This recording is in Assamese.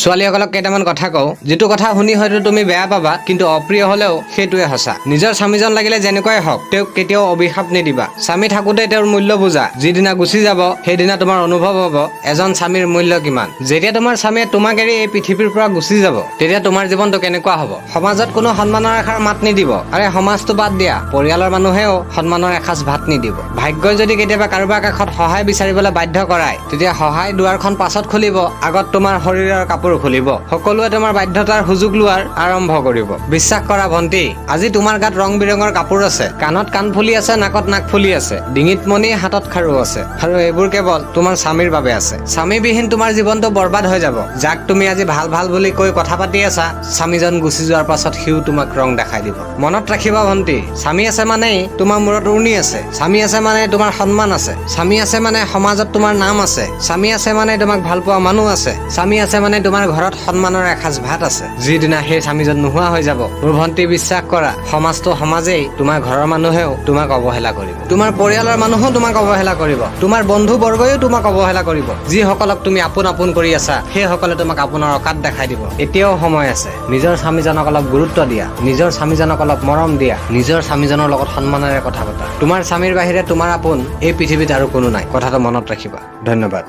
ছোৱালীসকলক কেইটামান কথা কওঁ, যিটো কথা শুনি হয়তো তুমি বেয়া পাবা, কিন্তু অপ্ৰিয় হলেও সেইটোৱে সঁচা। নিজৰ স্বামীজন লাগিলে যেনেকুৱাই হওক, তেওঁক কেতিয়াও অভিশাপ নিদিবা। স্বামী থাকোতে তেওঁৰ মূল্য বুজা। যিদিনা গুচি যাব সেইদিনা তোমাৰ অনুভৱ হ'ব এজন স্বামীৰ মূল্য কিমান। যেতিয়া তোমাৰ স্বামীয়ে তোমাক এৰি এই পৃথিৱীৰ পৰা গুচি যাব, তেতিয়া তোমাৰ জীৱনটো কেনেকুৱা হ'ব। সমাজত কোনো সন্মানৰ এষাৰ মাত নিদিব। আৰে সমাজটো বাদ দিয়া, পৰিয়ালৰ মানুহেও সন্মানৰ এসাঁজ ভাত নিদিব। ভাগ্যই যদি কেতিয়াবা কাৰোবাৰ কাষত সহায় বিচাৰিবলৈ বাধ্য কৰায়, তেতিয়া সহায় দুৱাৰখন পাছত খুলিব, আগত তোমাৰ শৰীৰৰ কাপোৰ খুলিব। সকলোৱে তোমাৰ বাধ্যতাৰ সুযোগ লোৱাৰ আৰম্ভ কৰিব। বিশ্বাস কৰা ভণ্টি, আজি তোমাৰ গাত ৰং বিৰঙৰ কাপোৰ আছে, কাণত কাণফুলি আছে, নাকত নাকফুলি আছে, ডিঙিত মণি, হাতত খাৰু আছে, আৰু এইবোৰ কেৱল তোমাৰ স্বামীৰ বাবে আছে। স্বামীবিহীন তোমাৰ জীৱনটো বৰবাদ হৈ যাব। যাক তুমি আজি ভাল ভাল বুলি কৈ কথা পাতি আছা, স্বামীজন গুচি যোৱাৰ পাছত সিও তোমাক ৰং দেখাই দিব। মনত ৰাখিবা ভণ্টি, স্বামী আছে মানেই তোমাৰ মূৰত উৰ্ণি আছে, স্বামী আছে মানে তোমাৰ সন্মান আছে, স্বামী আছে মানে সমাজত তোমাৰ নাম আছে, স্বামী আছে মানে তোমাক ভাল পোৱা মানুহ আছে, স্বামী আছে মানে তোমাৰ ঘৰত সন্মানৰ এসাঁজ ভাত আছে। যিদিনা সেই স্বামীজন নোহোৱা হৈ যাব, মোৰ ভণ্টি বিশ্বাস কৰা, সমাজটো সমাজেই, তোমাৰ ঘৰৰ মানুহেও তোমাক অৱহেলা কৰিব, তোমাৰ পৰিয়ালৰ মানুহো তোমাক অৱহেলা কৰিব, তোমাৰ বন্ধু বৰ্গও তোমাক অৱহেলা কৰিব। যিসকলক তুমি আপোন আপোন কৰি আছা, সেইসকলে তোমাক আপোনাৰ অকাত দেখাই দিব। এতিয়াও সময় আছে। নিজৰ স্বামীজনক অলপ গুৰুত্ব দিয়া, নিজৰ স্বামীজনক অলপ মৰম দিয়া, নিজৰ স্বামীজনৰ লগত সন্মানেৰে কথা পতা। তোমাৰ স্বামীৰ বাহিৰে তোমাৰ আপোন এই পৃথিৱীত আৰু কোনো নাই। কথাটো মনত ৰাখিবা। ধন্যবাদ।